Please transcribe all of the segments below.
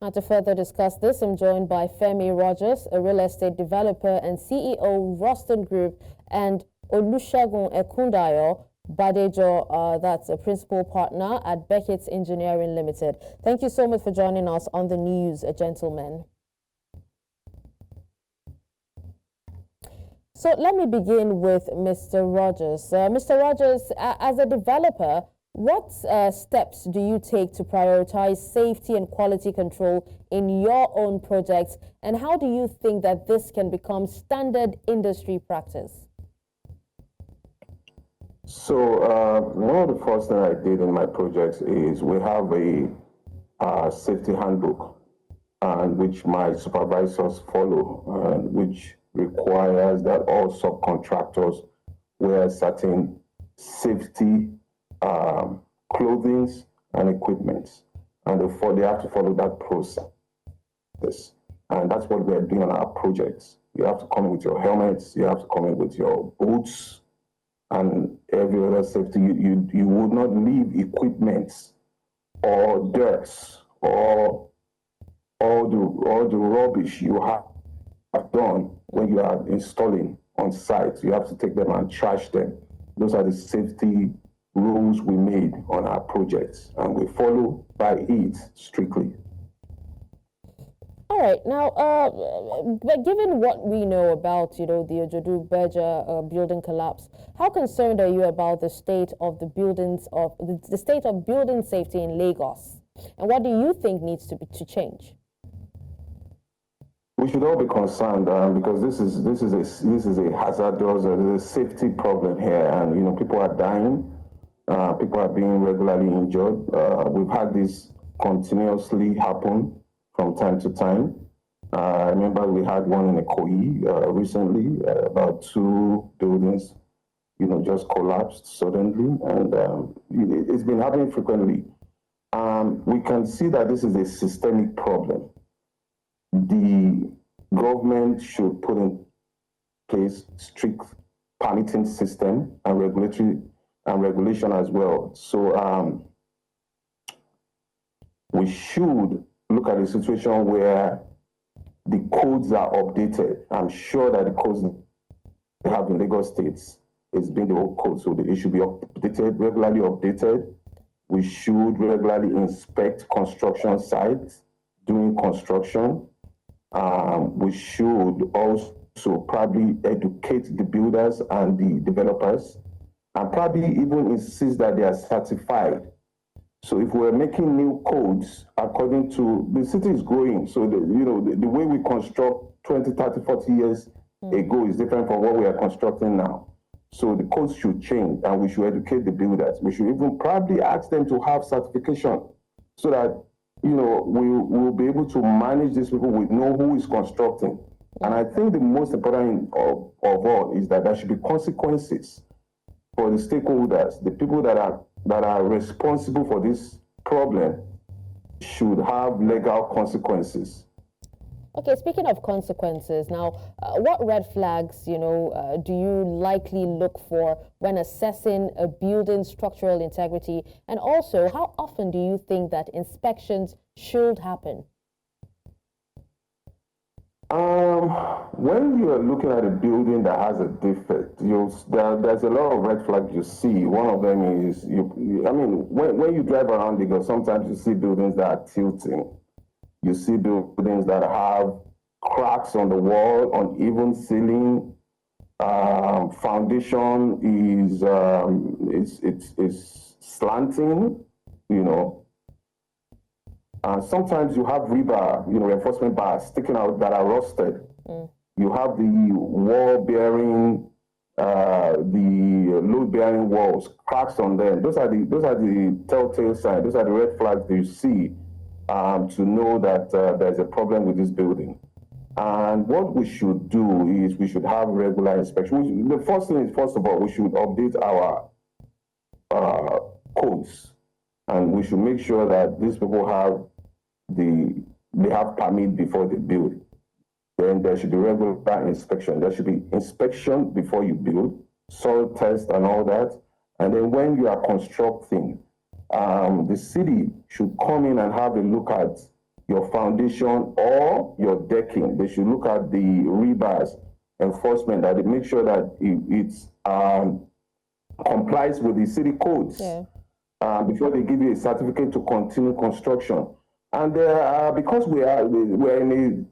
And to further discuss this, I'm joined by Femi Rogers, a real estate developer and CEO, Roston Group, and Olusegun Ekundayo Badejo, that's a principal partner at Bekits Engineering Ltd. Thank you so much for joining us on the news, gentlemen. So let me begin with Mr. Rogers. Mr. Rogers, as a developer, what steps do you take to prioritize safety and quality control in your own projects, and how do you think that this can become standard industry practice? So one of the first things I did in my projects is we have a safety handbook, which my supervisors follow, which requires that all subcontractors wear certain safety clothing and equipment, and they have to follow that process. And that's what we're doing on our projects. You have to come in with your helmets, you have to come in with your boots, and every other safety. You would not leave equipment or dirt or all the rubbish you have done when you are installing on site. You have to take them and trash them. Those are the safety rules we made on our projects, and we follow by it strictly. All right. Now, but given what we know about, the Ojodu Berger building collapse, how concerned are you about the state of the state of building safety in Lagos, and what do you think needs to change? We should all be concerned because this is a hazardous, there's a safety problem here, and people are dying, people are being regularly injured. We've had this continuously happen from time to time. I remember we had one in Ikoyi recently, about 2 buildings, just collapsed suddenly, and it's been happening frequently. We can see that this is a systemic problem. The government should put in place strict permitting system and regulation as well. So we should look at a situation where the codes are updated. I'm sure that the codes they have in Lagos states is being the old code, so it should be updated, regularly updated. We should regularly inspect construction sites during construction. We should also probably educate the builders and the developers, and probably even insist that they are certified. So if we're making new codes according to the city is growing, so the way we construct 20, 30, 40 years ago is different from what we are constructing now. So the codes should change, and we should educate the builders. We should even probably ask them to have certification so that we'll be able to manage these people. We know who is constructing. And I think the most important of all is that there should be consequences for the stakeholders. The people that are responsible for this problem should have legal consequences. Okay, speaking of consequences, now, what red flags, do you likely look for when assessing a building's structural integrity? And also, how often do you think that inspections should happen? When you are looking at a building that has a defect, there's a lot of red flags you see. One of them is, when you drive around Lagos, sometimes you see buildings that are tilting. You see buildings that have cracks on the wall, uneven ceiling. Foundation is slanting. Sometimes you have rebar, reinforcement bars sticking out that are rusted. You have the wall bearing, the load bearing walls, cracks on them. Those are the telltale signs. Those are the red flags that you see to know that there's a problem with this building. And what we should do is we should have regular inspection. The first thing is, first of all, we should update our codes, and we should make sure that these people have permit before they build. Then there should be regular inspection. There should be inspection before you build, soil test and all that. And then when you are constructing, the city should come in and have a look at your foundation or your decking. They should look at the rebars enforcement, that they make sure that it complies with the city codes before they give you a certificate to continue construction. And because we're in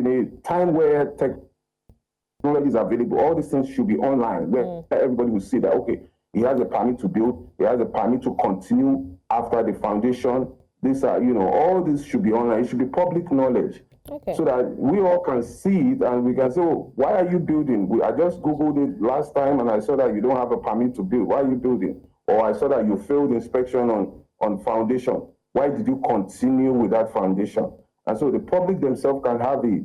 a time where technology is available, all these things should be online, where everybody will see that, okay, he has a permit to build, he has a permit to continue after the foundation. These are, all this should be online. It should be public knowledge. Okay. So that we all can see it and we can say, oh, why are you building? I just Googled it last time and I saw that you don't have a permit to build. Why are you building? Or I saw that you failed inspection on foundation. Why did you continue with that foundation? And so the public themselves can have they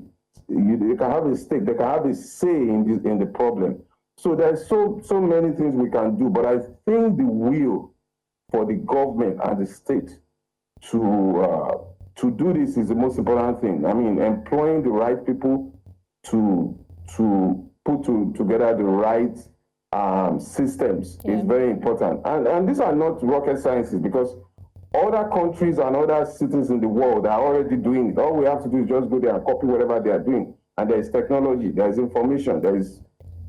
can have a stake, they can have a say in the problem. So there's so many things we can do, but I think the will for the government and the state to do this is the most important thing. I mean, employing the right people to put together the right systems is very important. And these are not rocket sciences, because other countries and other cities in the world are already doing it. All we have to do is just go there and copy whatever they are doing. And there is technology, there is information, there is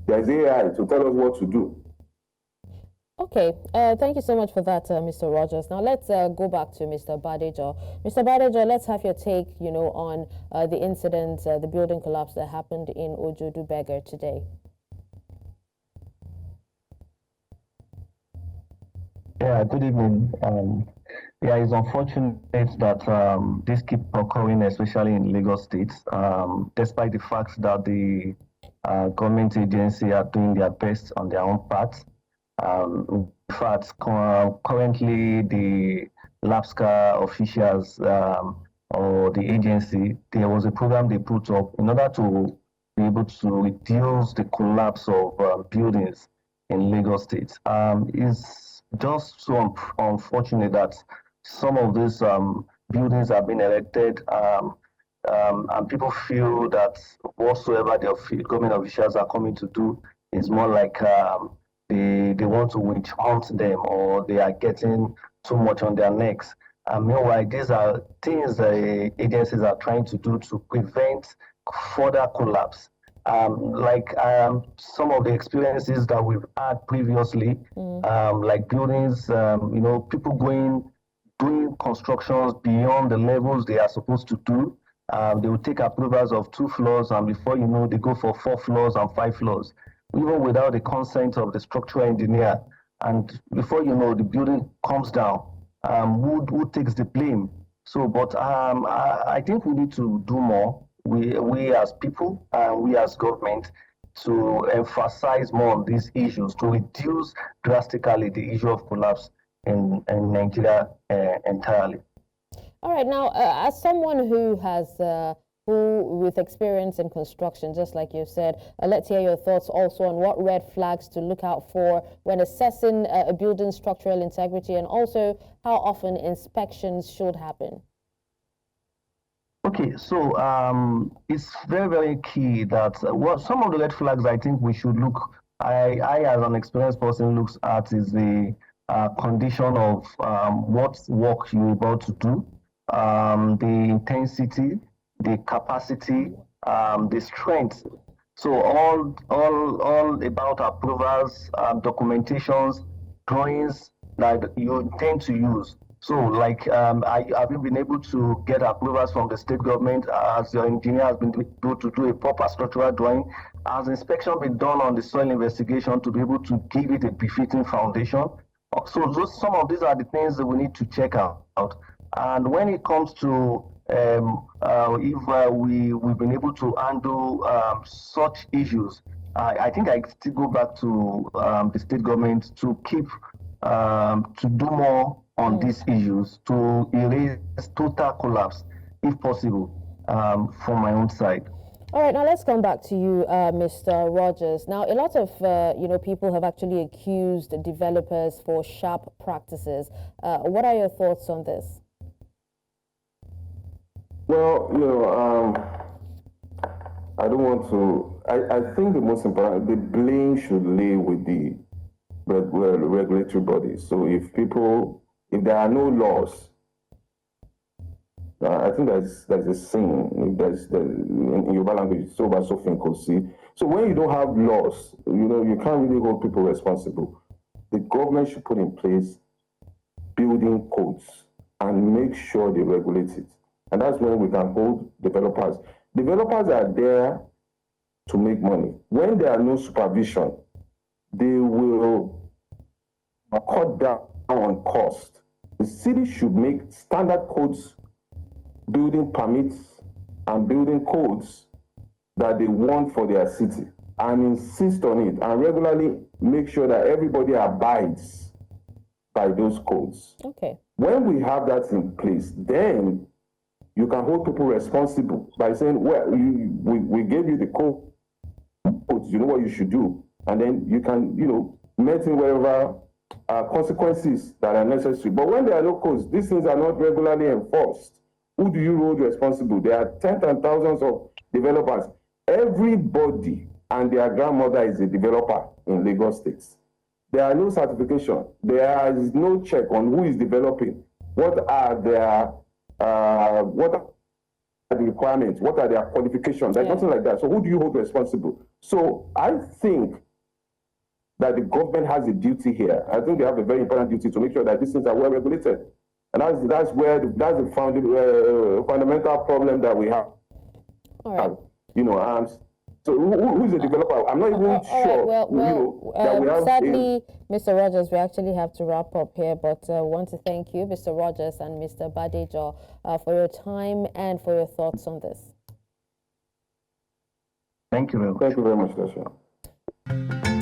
AI to tell us what to do. Okay, thank you so much for that, Mr. Rogers. Now let's go back to Mr. Badejo. Mr. Badejo, let's have your take, on the incident, the building collapse that happened in Ojodu Berger today. Yeah, good evening. Yeah, it's unfortunate that this keep occurring, especially in Lagos State, despite the fact that the government agency are doing their best on their own part. In fact, currently the LAPSCA officials or the agency, there was a program they put up in order to be able to reduce the collapse of buildings in Lagos State. It's just so unfortunate that some of these buildings have been erected and people feel that whatsoever the government officials are coming to do is more like they want to witch hunt them, or they are getting too much on their necks. Meanwhile, these are things the agencies are trying to do to prevent further collapse. Like some of the experiences that we've had previously, like buildings, people doing constructions beyond the levels they are supposed to do. They will take approvals of 2 floors, and before you know, they go for 4 floors and 5 floors. Even without the consent of the structural engineer. And before you know, the building comes down. Who takes the blame? So, but I think we need to do more. We as people, we as government, to emphasize more on these issues, to reduce drastically the issue of collapse in Nigeria entirely. All right, now, as someone who has with experience in construction, just like you said, let's hear your thoughts also on what red flags to look out for when assessing a building's structural integrity, and also how often inspections should happen. Okay, so it's very, very key that some of the red flags I think we should look, I as an experienced person looks at is the condition of what work you're about to do, the intensity, the capacity, the strength. So all about approvals, documentations, drawings that you intend to use. So like, have you been able to get approvals from the state government as your engineer has been able to do a proper structural drawing? Has inspection been done on the soil investigation to be able to give it a befitting foundation? So some of these are the things that we need to check out. And when it comes to if we've been able to handle such issues, I think I still go back to the state government to keep to do more on these issues, to erase total collapse, if possible, from my own side. All right, now let's come back to you, Mr. Rogers. Now, a lot of people have actually accused developers for sharp practices. What are your thoughts on this? Well, I don't want to. I think the most important, the blame should lay with the regulatory bodies. So if there are no laws I think there's a saying, in Yoruba language, so by Sofin Kosi. So when you don't have laws, you can't really hold people responsible. The government should put in place building codes and make sure they regulate it. And that's when we can hold developers. Developers are there to make money. When there are no supervision, they will cut down on cost. The city should make standard codes, building permits and building codes that they want for their city, and insist on it and regularly make sure that everybody abides by those codes. Okay. When we have that in place, then you can hold people responsible by saying, well, we gave you the codes, you know what you should do. And then you can, maintain whatever consequences that are necessary. But when there are no codes, these things are not regularly enforced. Who do you hold responsible? There are tens and thousands of developers. Everybody and their grandmother is a developer in Lagos State. There are no certification. There is no check on who is developing. What are the requirements? What are their qualifications? There's nothing like that. So who do you hold responsible? So I think that the government has a duty here. I think they have a very important duty to make sure that these things are well regulated. And that's the fundamental problem that we have. All right. So who's the developer? I'm not even sure. That we have sadly, Mr. Rogers, we actually have to wrap up here, but I want to thank you, Mr. Rogers and Mr. Badejo, for your time and for your thoughts on this. Thank you very much. Thank you very much, Dasha.